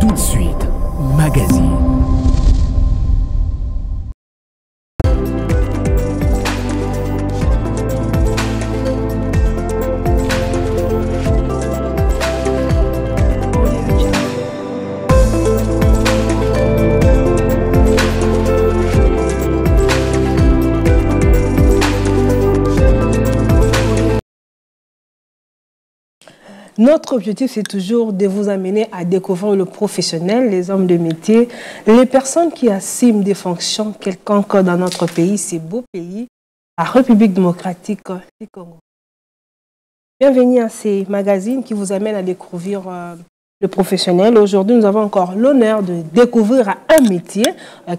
Tout de suite, magazine. Notre objectif, c'est toujours de vous amener à découvrir le professionnel, les hommes de métier, les personnes qui assument des fonctions quelconques dans notre pays, ce beau pays, la République démocratique du Congo. Bienvenue à ces magazines qui vous amènent à découvrir le professionnel. Aujourd'hui, nous avons encore l'honneur de découvrir un métier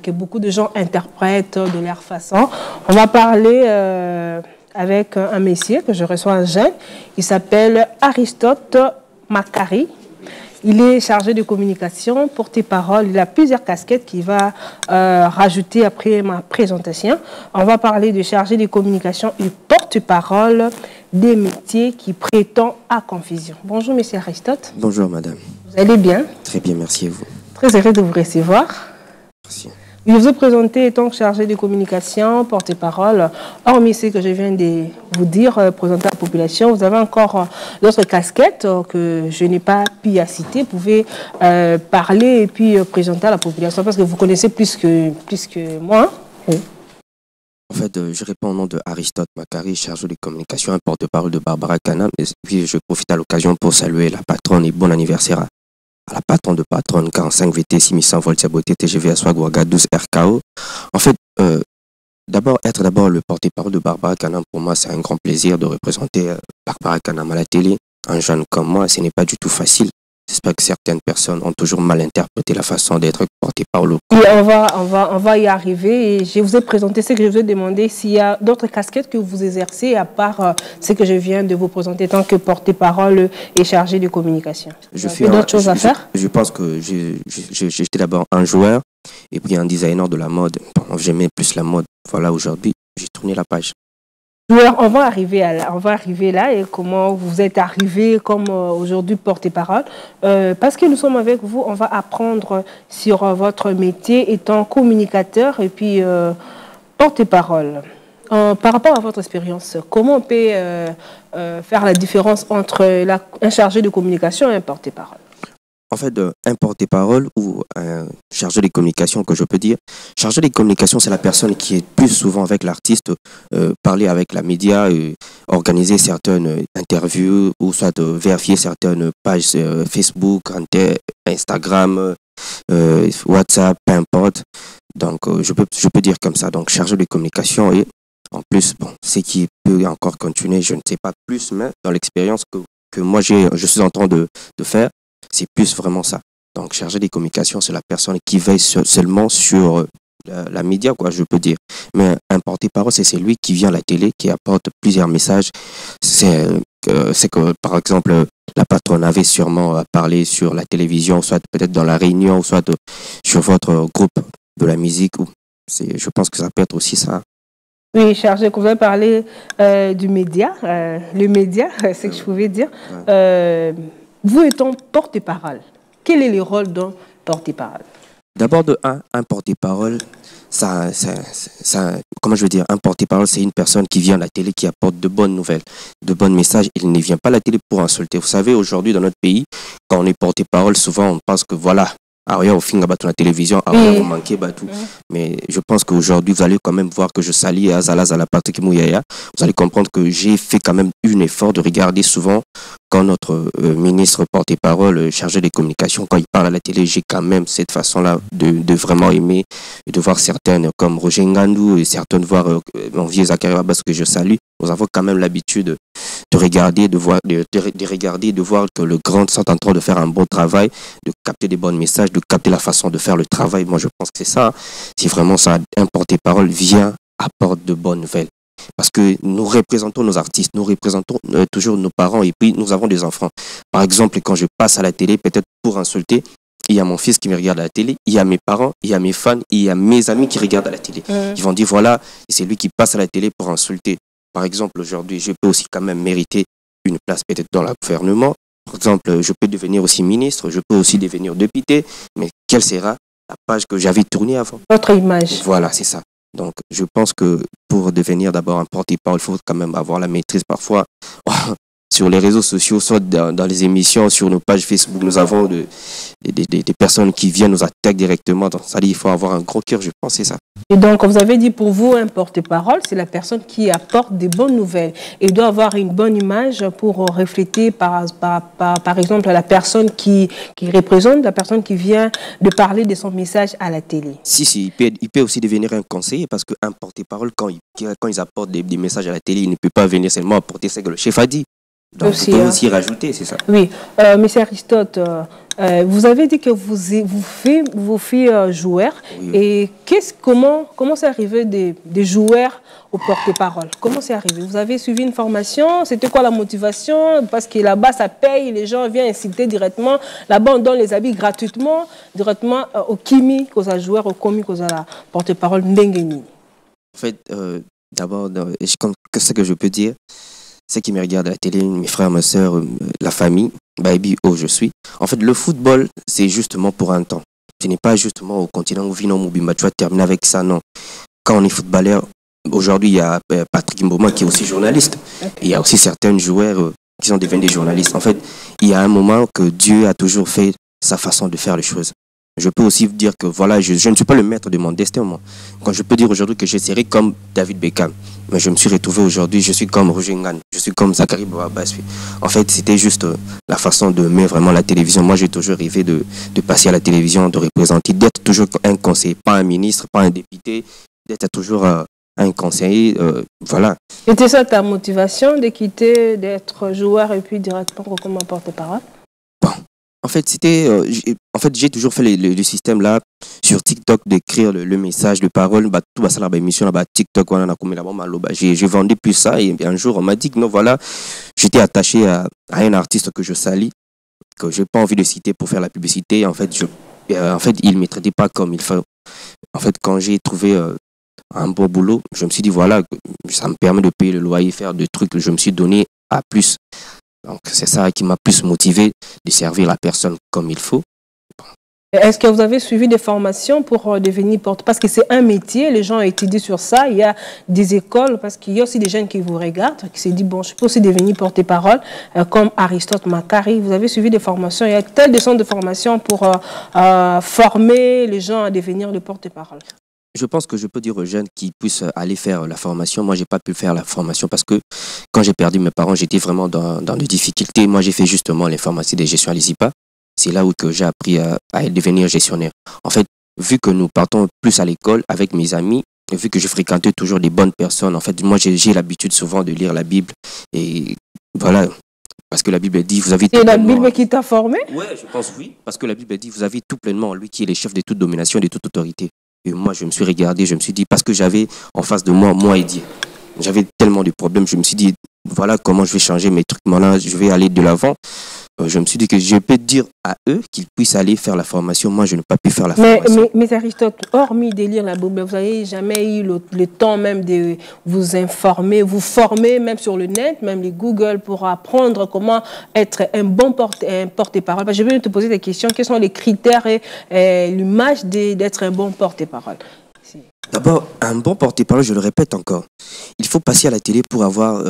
que beaucoup de gens interprètent de leur façon. On va parler avec un messier que je reçois en jeune. Il s'appelle Aristote Makari. Il est chargé de communication, porte-parole. Il a plusieurs casquettes qu'il va rajouter après ma présentation. On va parler de chargé de communication et porte-parole des métiers qui prétendent à confusion. Bonjour, monsieur Aristote. Bonjour, madame. Vous allez bien? Très bien, merci à vous. Très heureux de vous recevoir. Merci. Je vous ai présenté étant chargé de communication, porte-parole. Hormis ce que je viens de vous dire, présenter à la population, vous avez encore d'autres casquettes que je n'ai pas pu citer. Vous pouvez parler et puis présenter à la population parce que vous connaissez plus que moi. Oui. En fait, je réponds au nom de Aristote Makari, chargé de communication et porte-parole de Barbara Kanam. Et puis, je profite à l'occasion pour saluer la patronne et bon anniversaire à la patronne de patronne 45 VT 6100 volts Saboté TGV à Swagwaga 12 RKO. En fait, être d'abord le porte-parole de Barbara Kanam, pour moi, c'est un grand plaisir de représenter Barbara Kanam à la télé. Un jeune comme moi, ce n'est pas du tout facile. J'espère que certaines personnes ont toujours mal interprété la façon d'être porte-parole. Oui, on va y arriver. Et je vous ai présenté ce que je vous ai demandé, s'il y a d'autres casquettes que vous exercez à part ce que je viens de vous présenter tant que porte-parole et chargé de communication. Je fais d'autres choses à faire? Je pense que j'étais d'abord un joueur et puis un designer de la mode. Bon, j'aimais plus la mode. Voilà, aujourd'hui, j'ai tourné la page. On va arriver là et comment vous êtes arrivé comme aujourd'hui porte-parole. Parce que nous sommes avec vous, on va apprendre sur votre métier étant communicateur et puis porte-parole. Par rapport à votre expérience, comment on peut faire la différence entre un chargé de communication et un porte-parole? En fait, un porte-parole ou un chargé de communication, que je peux dire. Chargé de communication, c'est la personne qui est plus souvent avec l'artiste, parler avec la média, organiser certaines interviews ou soit vérifier certaines pages Facebook, Instagram, WhatsApp, peu importe. Donc, je peux dire comme ça. Donc, chargé de communication et en plus, bon, ce qui peut encore continuer, je ne sais pas plus, mais dans l'expérience que moi je suis en train de faire, c'est plus vraiment ça. Donc, chargé des communications, c'est la personne qui veille seulement sur la média, quoi, je peux dire. Mais un porte-parole, c'est celui qui vient à la télé, qui apporte plusieurs messages. C'est que, par exemple, la patronne avait sûrement parlé sur la télévision, soit peut-être dans la réunion, soit sur votre groupe de la musique. Je pense que ça peut être aussi ça. Oui, chargé, vous avez parlé du média. Le média, c'est ce que je pouvais dire. Ouais. Vous étant porte-parole, quel est le rôle d'un porte-parole? D'abord, un porte-parole, comment je veux dire, un porte-parole, c'est une personne qui vient à la télé, qui apporte de bonnes nouvelles, de bons messages. Il ne vient pas à la télé pour insulter. Vous savez, aujourd'hui, dans notre pays, quand on est porte-parole, souvent, on pense que voilà, au fin de la télévision, vous manquez tout. Mais je pense qu'aujourd'hui, vous allez quand même voir que je salue Azala Patrick Mouyaya. Vous allez comprendre que j'ai fait quand même un effort de regarder souvent quand notre ministre porte-parole chargé des communications, quand il parle à la télé, j'ai quand même cette façon-là de vraiment aimer et de voir certaines comme Roger Ngandou et certaines voir mon vieux Zachary Abbas que je salue. Nous avons quand même l'habitude de regarder, de voir que le grand sont en train de faire un bon travail, de capter des bons messages, de capter la façon de faire le travail. Moi, je pense que c'est ça. Si vraiment ça, un porte-parole vient, apporte de bonnes nouvelles. Parce que nous représentons nos artistes, nous représentons toujours nos parents et puis nous avons des enfants. Par exemple, quand je passe à la télé, peut-être pour insulter, il y a mon fils qui me regarde à la télé, il y a mes parents, il y a mes fans, il y a mes amis qui regardent à la télé. Ils vont dire, voilà, c'est lui qui passe à la télé pour insulter. Par exemple, aujourd'hui, je peux aussi quand même mériter une place peut-être dans le gouvernement. Par exemple, je peux devenir aussi ministre, je peux aussi devenir député, mais quelle sera la page que j'avais tournée avant? Votre image. Voilà, c'est ça. Donc, je pense que pour devenir d'abord un porte-parole, il faut quand même avoir la maîtrise parfois. Sur les réseaux sociaux, soit dans les émissions, sur nos pages Facebook, nous avons des personnes qui viennent nous attaquer directement. Donc, ça dit, il faut avoir un gros cœur, je pense, c'est ça. Et donc, vous avez dit pour vous, un porte-parole, c'est la personne qui apporte des bonnes nouvelles. Et doit avoir une bonne image pour refléter, par exemple, la personne qui représente, la personne qui vient de parler de son message à la télé. Si, il peut aussi devenir un conseiller parce qu'un porte-parole, quand ils apportent des messages à la télé, il ne peut pas venir seulement apporter ce que le chef a dit. Donc, aussi, vous pouvez aussi rajouter, c'est ça. Oui, monsieur Aristote, vous avez dit que vous faites joueur. Oui. Et comment c'est arrivé des joueurs au porte-parole? Comment c'est arrivé? Vous avez suivi une formation? C'était quoi la motivation? Parce que là-bas, ça paye, les gens viennent inciter directement. Là-bas, on donne les habits gratuitement, directement au kimi, aux joueurs, au commis, aux porte-parole Ndengeni. En fait, d'abord, ce que je peux dire, ceux qui me regardent à la télé, mes frères, mes soeurs, la famille, baby, où je suis. En fait, le football, c'est justement pour un temps. Ce n'est pas justement au continent où Vino Moubimba, tu vas terminer avec ça, non. Quand on est footballeur, aujourd'hui, il y a Patrick Mboma qui est aussi journaliste. Okay. Il y a aussi certains joueurs qui sont devenus des journalistes. En fait, il y a un moment que Dieu a toujours fait sa façon de faire les choses. Je peux aussi dire que voilà, je ne suis pas le maître de mon destin, moi. Quand je peux dire aujourd'hui que je serai comme David Beckham, mais je me suis retrouvé aujourd'hui, je suis comme Roger Ngan, je suis comme Zachary Bouabassi. En fait, c'était juste la façon de mettre vraiment la télévision. Moi, j'ai toujours rêvé de passer à la télévision, de représenter, d'être toujours un conseiller, pas un ministre, pas un député, d'être toujours un conseiller, voilà. Était ça ta motivation de quitter, d'être joueur et puis directement comme porte-parole? Bon. En fait, j'ai toujours fait le système là sur TikTok d'écrire le message de parole. Tout ça là, émission là, TikTok, j'ai vendu plus ça et un jour on m'a dit que non, voilà, j'étais attaché à un artiste que je salis, que j'ai pas envie de citer pour faire la publicité. En fait, il me traitait pas comme il faut. En fait, quand j'ai trouvé un bon boulot, je me suis dit voilà, ça me permet de payer le loyer, faire des trucs que je me suis donné à plus. Donc, c'est ça qui m'a plus motivé de servir la personne comme il faut. Est-ce que vous avez suivi des formations pour devenir porte? Parce que c'est un métier, les gens ont étudié sur ça. Il y a des écoles, parce qu'il y a aussi des jeunes qui vous regardent, qui se disent, bon, je peux aussi devenir porte-parole, comme Aristote Makari. Vous avez suivi des formations. Il y a tel des centres de formation pour former les gens à devenir des porte-parole. Je pense que je peux dire aux jeunes qui puissent aller faire la formation. Moi, je n'ai pas pu faire la formation parce que quand j'ai perdu mes parents, j'étais vraiment dans des difficultés. Moi, j'ai fait justement les pharmacies de gestion à l'ISIPA. C'est là où j'ai appris à devenir gestionnaire. En fait, vu que nous partons plus à l'école avec mes amis, vu que je fréquentais toujours des bonnes personnes, en fait, moi, j'ai l'habitude souvent de lire la Bible. Et voilà, parce que la Bible dit, vous avez tout pleinement... C'est la Bible qui t'a formé? Oui, je pense oui. Parce que la Bible dit, vous avez tout pleinement en lui qui est le chef de toute domination et de toute autorité. Et moi, je me suis regardé, je me suis dit, parce que j'avais en face de moi et Dieu. J'avais tellement de problèmes, je me suis dit, voilà comment je vais changer mes trucs. Maintenant, je vais aller de l'avant. Je me suis dit que je peux dire à eux qu'ils puissent aller faire la formation. Moi, je n'ai pas pu faire la formation. Mais Aristote, hormis de lire la Bible, vous n'avez jamais eu le temps même de vous informer, vous former même sur le net, même les Google, pour apprendre comment être un bon porte-parole. Je vais te poser des questions. Quels sont les critères et l'image d'être un bon porte-parole? D'abord, un bon porte-parole, je le répète encore, il faut passer à la télé pour avoir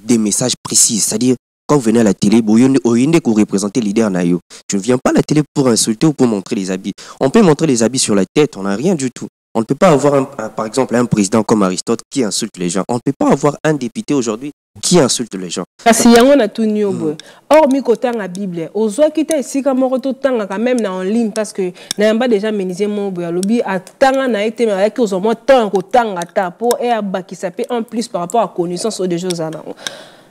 des messages précis. C'est-à-dire, quand vous venez à la télé, vous représentez leader Nayo. Je ne viens pas à la télé pour insulter ou pour montrer les habits. On peut montrer les habits sur la tête, on n'a rien du tout. On ne peut pas avoir, par exemple, un président comme Aristote qui insulte les gens. On ne peut pas avoir un député aujourd'hui qui insulte les gens. Parce qu'il y a un tout nouveau. Or, mi côté la Bible, aux autres qui étaient ici comme quand même en ligne parce que n'a pas déjà menisé mon boy. Lobby a tant n'a été mais avec aux moins tant qu'autant à tapo et à bas qui s'appelle en plus par rapport à connaissance des choses à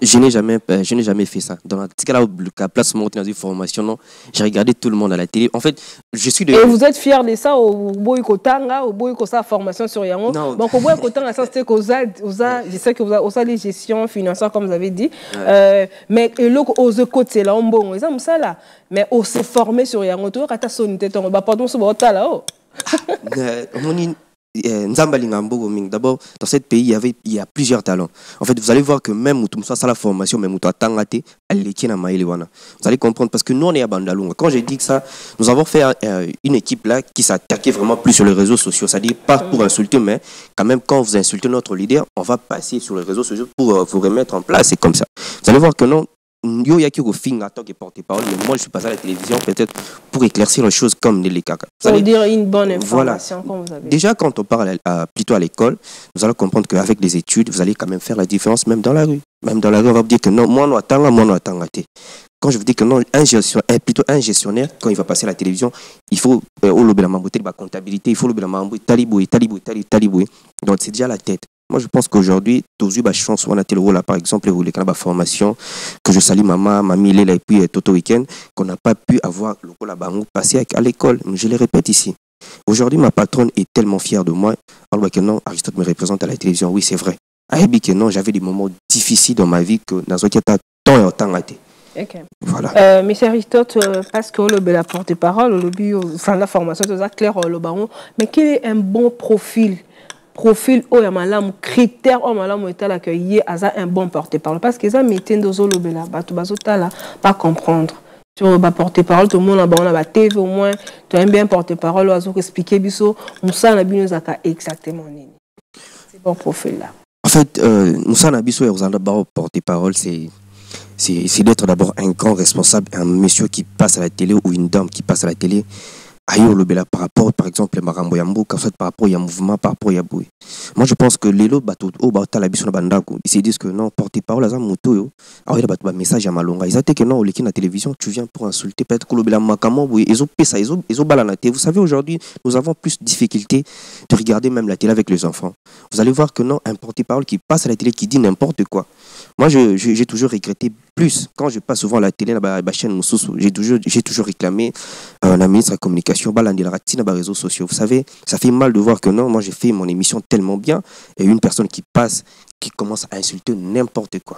Je n'ai jamais fait ça. Dans la place dans une formation, non, j'ai regardé tout le monde à la télé. En fait, je suis de... Et vous êtes fier de ça au boy kotanga, au boy kosa formation sur Yango. Donc au boy kotanga, ça c'est je sais que vous avez les gestions financières comme vous avez dit. Ouais. Mais le aux côtés là on bon, exemple ça là. Mais on s'est formé sur Yango, tu vois quand tu as sonné ton, bah pardon ce là-haut. D'abord, dans ce pays, il y a plusieurs talents. En fait, vous allez voir que même ça la formation, même elle les tient à Maïlewana. Vous allez comprendre parce que nous, on est à Bandalunga. Quand j'ai dit que ça, nous avons fait une équipe là qui s'attaquait vraiment plus sur les réseaux sociaux. C'est-à-dire pas pour insulter, mais quand même, quand vous insultez notre leader, on va passer sur les réseaux sociaux pour vous remettre en place. C'est comme ça. Vous allez voir que non. Yo yaki au film en tant que porte-parole, mais moi je suis passé à la télévision peut-être pour éclaircir les choses comme les caca. Pour dire une bonne information, comme vous avez. Déjà quand on parle plutôt à l'école, nous allons comprendre qu'avec les études, vous allez quand même faire la différence même dans la rue. Même dans la rue, on va vous dire que non, moi non attends, quand je vous dis que non, plutôt un gestionnaire, quand il va passer à la télévision, il faut la comptabilité, il faut le taliboué. Donc c'est déjà la tête. Moi, je pense qu'aujourd'hui, tous les chance on a tel rôle là, par exemple, les formation que je salue maman, mamie Léla et puis Toto Weekend, qu'on n'a pas pu avoir le rôle là passer à l'école. Je le répète ici. Aujourd'hui, ma patronne est tellement fière de moi. Alors que non, Aristote me représente à la télévision. Oui, c'est vrai. Que non, j'avais des moments difficiles dans ma vie que dans ce cas, tant et autant raté. Okay. Voilà. Mais Aristote, parce que le porte-parole, la formation, c'est clair, mais quel est un bon profil au yamalam critère au malam est accueilli à un bon porte-parole parce que ça métier de zolo bela bato bazotala pas comprendre tu vas porte-parole tout le monde on a TV au moins tu as un bien porte-parole oiseau expliquer biso musa na bino zaka exactement nini c'est bon profil là en fait musa na biso ya porte-parole c'est d'être d'abord un grand responsable un monsieur qui passe à la télé ou une dame qui passe à la télé par rapport, par exemple, Marambo Yambo, par rapport à mouvement, par rapport à Boué. Moi, je pense que les lots bateaux, ils se disent que non, porter-parole à Zamoto, alors il y a un message à Malonga. Ils disent que non, au la télévision, tu viens pour insulter, peut-être que le Makamo, ils ont ça, ils ont balanaté. Vous savez, aujourd'hui, nous avons plus de difficultés de regarder même la télé avec les enfants. Vous allez voir que non, un porte-parole qui passe à la télé, qui dit n'importe quoi. Moi, j'ai toujours regretté plus. Quand je passe souvent à la télé, la chaîne Moussous, j'ai toujours réclamé la ministre de la Communication, les réseaux sociaux. Vous savez, ça fait mal de voir que non, moi j'ai fait mon émission tellement bien et une personne qui passe, qui commence à insulter n'importe quoi.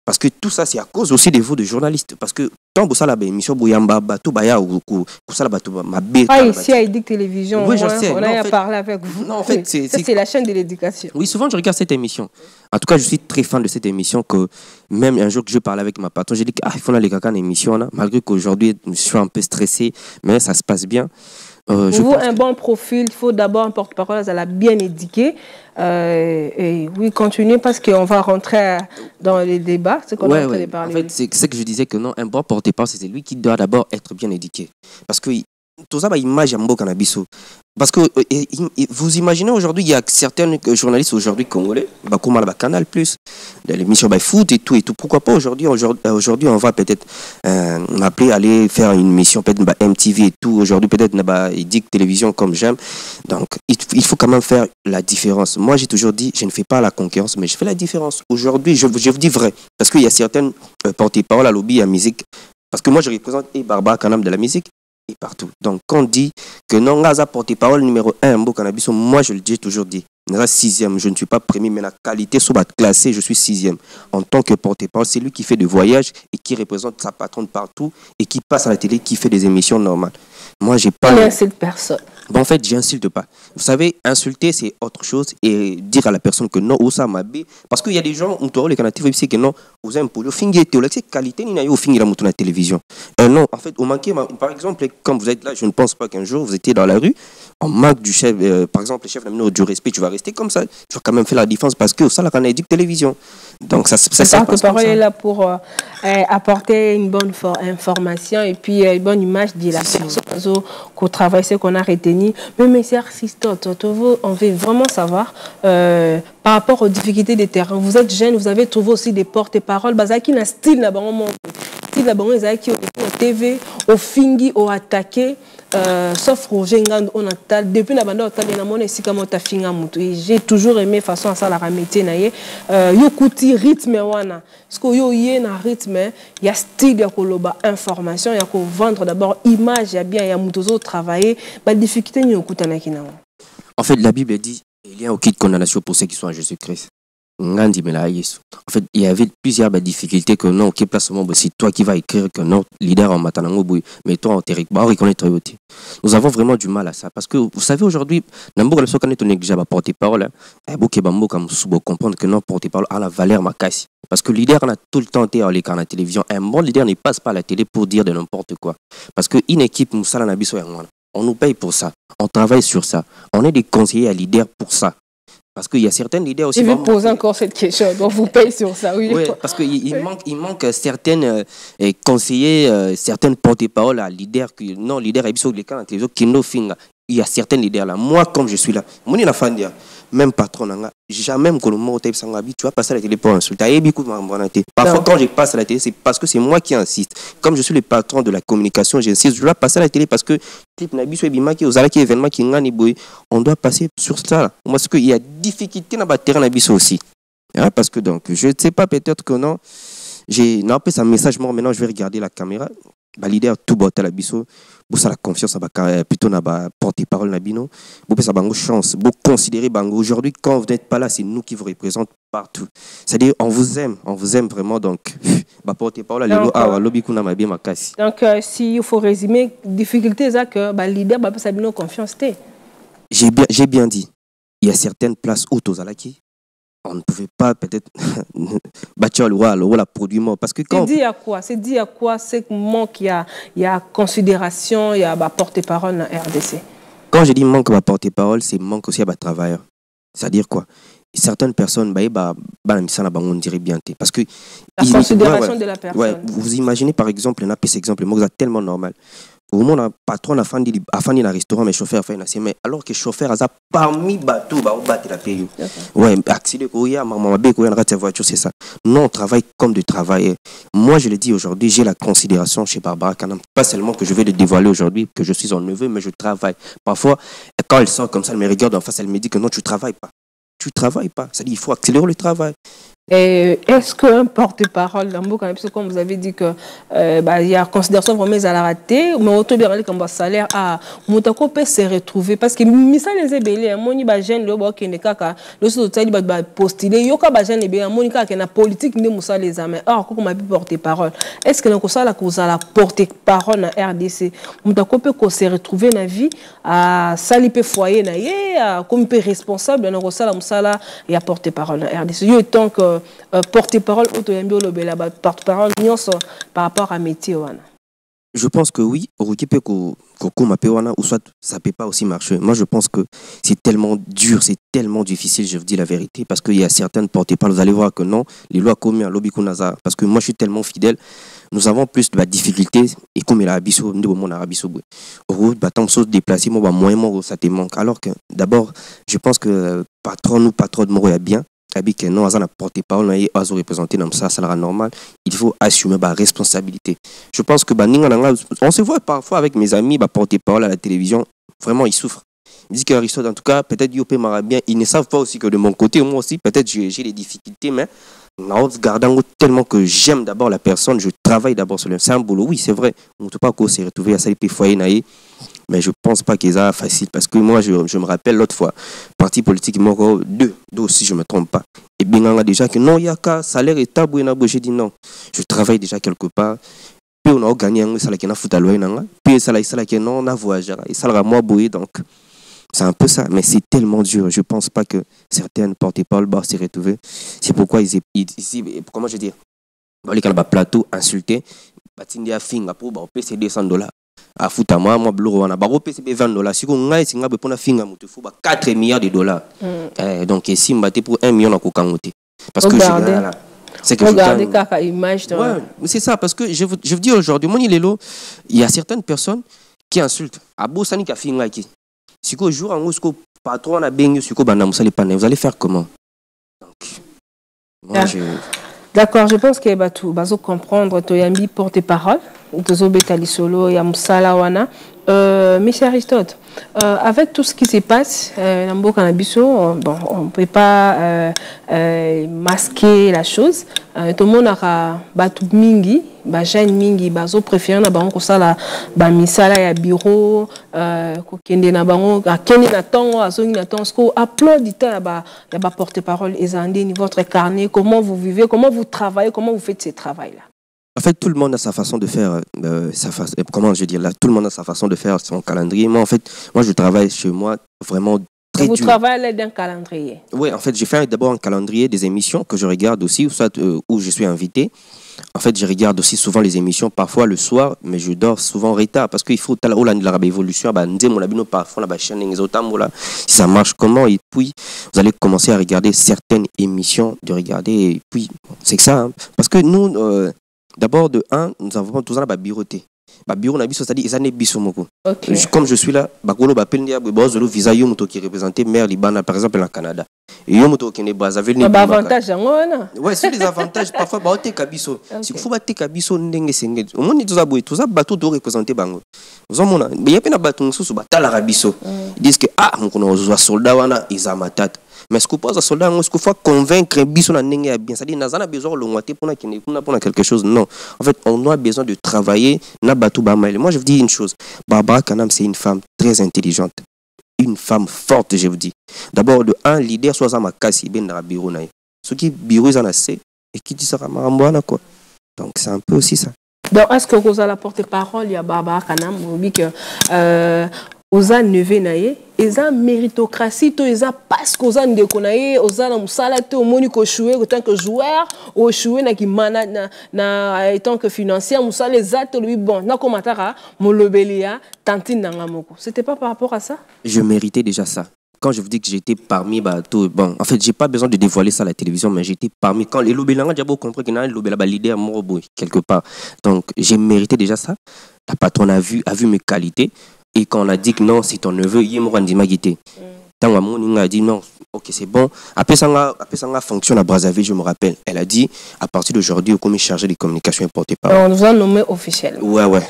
Parce que tout ça, c'est à cause aussi de vous, de journalistes. Parce que tant que ça, la émission Bouyamba, Batou Baya ou ça, ma bête. Ah, ici, à EDIC Télévision, oui, je sais. On a parlé avec vous. Non, en fait, c'est la chaîne de l'éducation. Oui, souvent, je regarde cette émission. En tout cas, je suis très fan de cette émission. Que même un jour que je parlais avec ma patronne, j'ai dit qu'il faut aller à l'émission. Malgré qu'aujourd'hui, je suis un peu stressé, mais ça se passe bien. Vous, un bon profil, il faut d'abord un porte-parole, ça l'a bien éduqué. Et oui, continuez parce qu'on va rentrer dans les débats. C'est qu'on est en train de parler. En fait, c'est ce que je disais que non, un bon porte-parole, c'est lui qui doit d'abord être bien éduqué. Parce que tout ça, image à Mbo Canabiso. Parce que vous imaginez aujourd'hui, il y a certains journalistes aujourd'hui congolais, comme le Canal Plus, l'émission Foot et tout. Pourquoi pas aujourd'hui, on va peut-être m'appeler aller faire une émission peut-être MTV et tout. Aujourd'hui peut-être EDIC Télévision comme j'aime. Donc il faut quand même faire la différence. Moi j'ai toujours dit, je ne fais pas la concurrence, mais je fais la différence. Aujourd'hui, je vous dis vrai, parce qu'il y a certaines porte-parole à lobby à musique. Parce que moi je représente Barbara Kanam de la musique. Et partout. Donc, quand on dit que non, Gaza porte-parole numéro 1, moi je le dis toujours dit. Sixième, je ne suis pas premier, mais la qualité soit classée, je suis sixième. En tant que porte-parole, c'est lui qui fait des voyages et qui représente sa patronne partout et qui passe à la télé, qui fait des émissions normales. Moi, j'ai pas. Il insulte personne. Bon, en fait, j'insulte pas. Vous savez, insulter, c'est autre chose et dire à la personne que non, ou ça m'a bé. Parce qu'il y a des gens, on te les canadiens, c'est que non, vous avez un polio, fingi c'est qualité, ni n'a eu fingi la la télévision. Non, en fait, on manquait, par exemple, quand vous êtes là, je ne pense pas qu'un jour vous étiez dans la rue, on manque du chef, par exemple, le chef du respect, tu vas rester comme ça. Tu vas quand même faire la différence parce que ça, la canadienne télévision. Donc, ça parole est là pour apporter une bonne information et puis une bonne image de la personne qu'au travail, c'est qu'on a retenu. Mais monsieur Aristote, on veut vraiment savoir par rapport aux difficultés des terrains. Vous êtes jeune, vous avez trouvé aussi des porte-paroles. Bazaki n'a style là-bas, style là-bas, qui au TV, au fingi, au attaqué. Sauf Roger Ngand, on a depuis la bande j'ai toujours aimé façon à ça la métier naie yo kuti rythme wana parce que yo yé na rythme il y a style ya koloba information ya ko vendre d'abord image ya bien ya mutozo travailler ba difficulté ni okuta na kina. En fait la Bible dit il y a aucune condamnation pour ceux qui sont en Jésus-Christ. En fait, il y avait plusieurs difficultés que non, qui place c'est toi qui vas écrire que non, leader en matanango, mais toi en territoire, bah, reconnaître. Nous avons vraiment du mal à ça. Parce que vous savez, aujourd'hui, n'importe quel soit qu'on déjà porte-parole, comprendre que non, porte-parole a la valeur ma casse. Parce que le leader on a tout le temps été à l'écran à la télévision. Un bon leader ne passe pas à la télé pour dire de n'importe quoi. Parce qu'une équipe, on nous paye pour ça. On travaille sur ça. On est des conseillers à leader pour ça. Parce qu'il y a certains leaders aussi. Je vais poser encore cette question. Donc, vous payez sur ça, oui. Oui, parce qu'il manque certains conseillers, certaines porte-parole à leaders. Non, leader, il y a certains leaders là. Moi, comme je suis là, même patron, jamais tu vas passer à la télé pour insulter. Parfois, quand je passe à la télé, c'est parce que c'est moi qui insiste. Comme je suis le patron de la communication, j'insiste, je dois passer à la télé parce que on doit passer sur ça. Parce qu'il y a difficulté dans le terrain aussi. Parce que donc, je ne sais pas, peut-être que non. J'ai un message, maintenant je vais regarder la caméra. Le leader tout botte à la biso. Vous avez la confiance plutôt dans la porte-parole nabino. Vous avez chance. Vous considérez bango. Aujourd'hui, quand vous n'êtes pas là, c'est nous qui vous représentons partout. C'est-à-dire, on vous aime vraiment. Donc, porte-parole, donc, s'il faut résumer, difficulté, c'est que le leader va pas nos confiance. J'ai bien dit. Il y a certaines places où tu as on ne pouvait pas peut-être bâtir le rôle à produit mort. Parce que quand... C'est dit à quoi c'est manque, il y a considération, il y a porte-parole dans RDC. Quand je dis manque à porte-parole, c'est manque aussi à travailleur. C'est-à-dire quoi? Certaines personnes, on dirait bien. Parce que la considération de la personne. Ouais, vous imaginez par exemple, un exemple, c'est tellement normal. Au moment où patron a fait un restaurant, mais chauffeur fait une mais alors que chauffeur a parmi bateau, battre la paye. Ouais, accéder voiture, c'est ça. Non, on travaille comme de travailler. Moi, je le dis aujourd'hui, j'ai la considération chez Barbara Kanam. Pas seulement que je vais le dévoiler aujourd'hui, que je suis son neveu, mais je travaille. Parfois, quand elle sort comme ça, elle me regarde en face, elle me dit que non, tu travailles pas. Tu travailles pas. C'est-à-dire, il faut accélérer le travail. Et est-ce qu'un porte-parole, comme vous avez dit que il y a considération vraiment à la raté, mais autant bien comme salaire à Moutako peut se retrouver parce que misal les ébélés, moni ba jeune le bo qui ne kaka, le société ba postuler, yoka ba jeune ébélé, moni kaka na politique ne moussa les amis. Or comment porte-parole? Est-ce que nous ça la cause à la porte-parole na RDC? Moutako peut se retrouver na vie à saliper foyer na yé, comme peut responsable na ça la moussala et à porte-parole na RDC. Yo tant que porte-parole porte-parole par rapport à métier. Je pense que oui, ou soit ça peut pas aussi marcher. Moi, je pense que c'est tellement dur, c'est tellement difficile, je vous dis la vérité, parce qu'il y a certaines porte-parole, vous allez voir que non, les lois communes à lobby kunaza, parce que moi, je suis tellement fidèle, nous avons plus de difficultés, et comme il a abisso, mon arabisso, tant de déplacer, moi, moins, ça te manque. Alors que, d'abord, je pense que patron de Moro est bien. Que non, à porte-parole, à représenter dans ça sera normal. Il faut assumer la responsabilité. Je pense que on se voit parfois avec mes amis, porte-parole à la télévision, vraiment ils souffrent. Ils disent qu'Aristote, en tout cas, peut-être Yopé Marabien, ils ne savent pas aussi que de mon côté, moi aussi, peut-être j'ai des difficultés, mais en gardant tellement que j'aime d'abord la personne, je travaille d'abord sur le. C'est un boulot, oui, c'est vrai. On ne peut pas s'est retrouvé à ça, foyer naïe. Mais je ne pense pas qu'ils aient facile. Parce que moi, je me rappelle l'autre fois, parti politique, deux aussi, je ne me trompe pas. Et bien, on a déjà que non, il y a qu'un salaire et tabou. J'ai dit non. Je travaille déjà quelque part. Puis on a gagné un salaire qui n'a foutu à l'ouïe. Puis ça qui non, on a voyagé. Et ça a moi bouillé. Donc, c'est un peu ça. Mais c'est tellement dur. Je ne pense pas que certaines porte-parole s'y retrouver. C'est pourquoi comment je dis, les plateau insulté. Batindi a fin pour payer $200. À foutre à moi bleu on a payer $20 si on a singa pour na finga mutu faut 4 milliards de dollars. Donc ici mbaté pour 1 million na kokangote parce que c'est que regardez kaka image ouais, c'est ça parce que je vous dis aujourd'hui mon il y a certaines personnes qui insultent abo sani ka finga ki siko jour en usko patron na bengi siko bana musali pana vous allez faire comment donc moi D'accord, je pense que tu vas comprendre Toyambi porte-parole, Tozo Betali Solo, Yamusala Wana, Monsieur Aristote, avec tout ce qui se passe dans le Canabiso, bon, on ne peut pas masquer la chose. Tout le monde a battu mingi, jeune mingi, bazo préféré na bango ça la misala ya bureau, kokende na bango, kende na tongo, azongi na tongo, sko applaudita ya ba porte-parole ezandeni votre carnet, comment vous vivez, comment vous travaillez, comment vous faites ce travail là. En fait, tout le monde a sa façon de faire, comment je veux dire là, tout le monde a sa façon de faire son calendrier. Moi, en fait, je travaille chez moi vraiment très dur. Vous travaillez à l'aide d'un calendrier? Oui, en fait, je fais d'abord un calendrier des émissions que je regarde aussi, soit où je suis invité. En fait, je regarde aussi souvent les émissions, parfois le soir, mais je dors souvent en retard parce qu'il faut la évolution, parfois la chaîne, si ça marche comment, et puis vous allez commencer à regarder certaines émissions, et puis c'est que ça, hein. Parce que nous, d'abord, de un, nous avons tous un bureauté. Bureau, c'est-à-dire, comme je suis là, visa qui représentait maire Libana, par exemple, en Canada. Et avantage, ouais, c'est des avantages. Parfois, si vous faites kabiso, au moins, tous les bateaux doivent représenter Bango. Vous avez mais il y a pas de bateau sous Batalabiso. Ils disent que, on a soldat, ils ont ma tête. Mais ce qu'on pose à soldat, est-ce qu'il faut convaincre Bisso na bien? C'est-à-dire, nous avons besoin de l'ongouaté pour quelque chose. Non. En fait, on a besoin de travailler. Moi, je vous dis une chose. Barbara Kanam, c'est une femme très intelligente. Une femme forte, je vous dis. D'abord, de un leader, soit ça m'a cassé, ben dans le bureau. Ce qui bureau, ils en a assez. Et qui dit ça, quoi. Donc, c'est un peu aussi ça. Donc, est-ce que vous avez la porte-parole, il y a Barbara Kanam, vous dites que oza neve naye eza méritocratie to eza parce que oza ndeko naye oza na musala te omoni ko jouer autant que joueur ou jouer na ki mana na étant que financier musala eza te lui bon na komataka molobelia tantine nanga moko. C'était pas par rapport à ça? Je méritais déjà ça. Quand je vous dis que j'étais parmi tout, bon, en fait, j'ai pas besoin de dévoiler ça à la télévision, mais j'étais parmi quand les lobelanga j'ai beau comprendre qu'il y a un leader morobo quelque part. Donc, j'ai mérité déjà ça. La patronne a vu mes qualités. Et quand on a dit que non, c'est ton neveu, il m'a dit tant on a dit non, ok, c'est bon. Après ça a fonctionné à Brazzaville, je me rappelle. Elle a dit, à partir d'aujourd'hui, comme chargé de communication et porte-parole. On nous a nommé officiel. Ouais.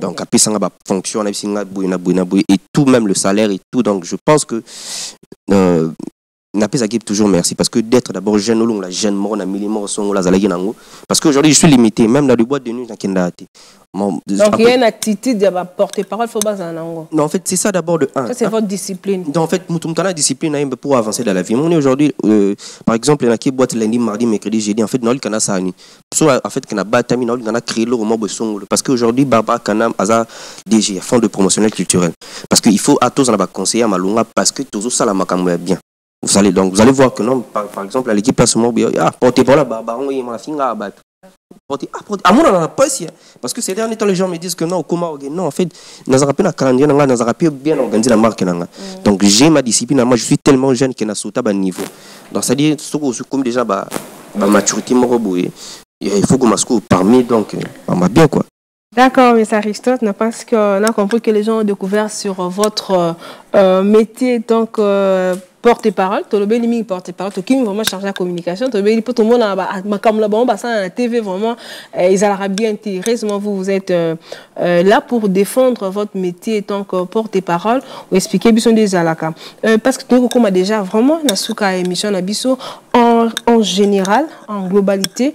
Donc après ça a fonctionné, et tout, même le salaire et tout. Donc je pense que toujours merci parce que d'être d'abord jeune, la jeune mort, parce qu'aujourd'hui je suis limité, même dans les boîtes de nuit, donc il y a une attitude de porte-parole, non, en fait, c'est ça d'abord de un. Ça, c'est votre discipline. Donc, en fait, nous avons la discipline pour avancer dans la vie. On est aujourd'hui, par exemple, il y a qui boîte lundi, mardi, mercredi, jeudi. En fait, nous avons ça. En fait, nous avons créé le roman parce qu'aujourd'hui, Barbara Kanam a DG, Fonds de promotionnel culturel. Parce qu'il faut à tous en avoir conseillé à Malunga parce que tout ça, la macamoué bien. Vous allez voir que non, par exemple, à l'équipe, à ce moment, porte-parole, Barbara, on m'a fait un battre. Parce que ces derniers temps, les gens me disent que non, en fait, nous avons un calendrier, nous avons bien organisé la marque. Donc, j'ai ma discipline, moi, je suis tellement jeune que je suis à niveau. Donc, c'est-à-dire, comme déjà, ma maturité, il faut que je sois parmi, donc, on m'a bien, quoi. D'accord, mais Aristote, je pense qu'on a compris que les gens ont découvert sur votre métier, donc, porte-parole, tout le monde porte-parole, tout le monde vraiment chargé de la communication, tout le monde a la TV vraiment, ils ont bien intéressé. Vous êtes là pour défendre votre métier tant que porte-parole ou expliquer bien des alaka. Parce que nous comme déjà vraiment na souka émission na biso en général, en globalité,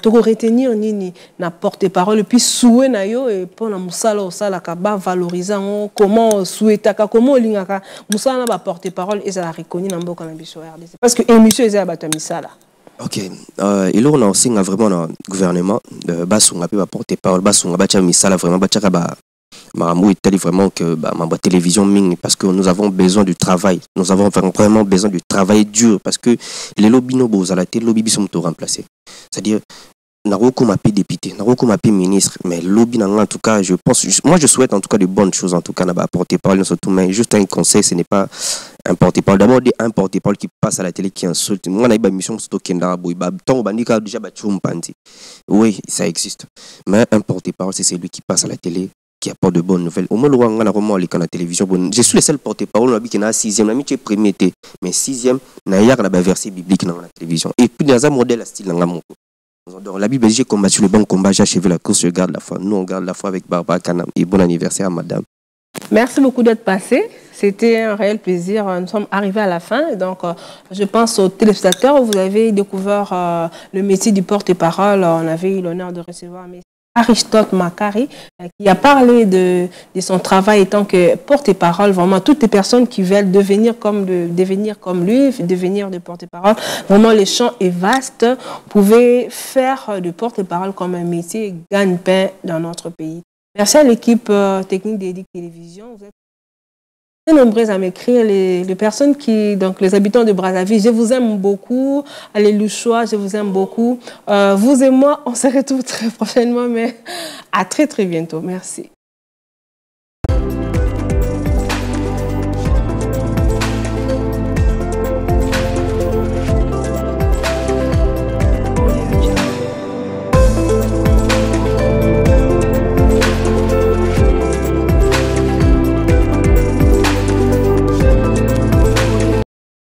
tu retenir nini na porte-parole et puis souhait na yo et pour na musala osala ka ba valoriser comment souhaitaka comment lingaka musala na porte-parole et ça parce que l'émission est à Batamisala. Ok. Et là, on a aussi vraiment un gouvernement. Basunga peut porter parole. Basunga Batamisala vraiment Batchakaba. Maramou est vraiment que ma télévision ming parce que nous avons besoin du travail. Nous avons vraiment besoin du travail dur parce que les lobbies nobos à la télé, lobbies sont tout remplacés. C'est-à-dire Naroko m'a fait député, Naroko m'a fait ministre, mais lobby en tout cas, je pense, moi je souhaite en tout cas de bonnes choses en tout cas, n'a pas porté parole surtout, mais juste un conseil, ce n'est pas un porte-parole. D'abord un porte-parole qui passe à la télé qui insulte. Moi on a eu une mission surtout Kendara Boyba, tant au bandika déjà battu. Oui, ça existe, mais un porte-parole c'est celui qui passe à la télé, qui apporte de bonnes nouvelles. Au moins le on a vraiment les canaux de télévision. Je suis le seul porte-parole qui est 6e, la tu es premier, mais 6e, n'a pas verset biblique dans la télévision. Et puis dans un modèle style dans donc, la Bible dit j'ai combattu le bon combat, j'ai achevé la course, je garde la foi. Nous, on garde la foi avec Barbara Kanam. Et bon anniversaire à madame. Merci beaucoup d'être passé. C'était un réel plaisir. Nous sommes arrivés à la fin. Donc, je pense aux téléspectateurs. Vous avez découvert le métier du porte-parole. On avait eu l'honneur de recevoir Aristote Makari, qui a parlé de son travail étant que porte-parole. Vraiment, toutes les personnes qui veulent devenir comme lui, devenir de porte-parole. Vraiment, le champ est vaste. Vous pouvez faire de porte-parole comme un métier gagne-pain dans notre pays. Merci à l'équipe technique d'Edic Télévision. Vous êtes très nombreuses à m'écrire, les personnes donc les habitants de Brazzaville. Je vous aime beaucoup. Les Louchois, je vous aime beaucoup. Vous et moi, on se retrouve très prochainement, mais à très très bientôt. Merci.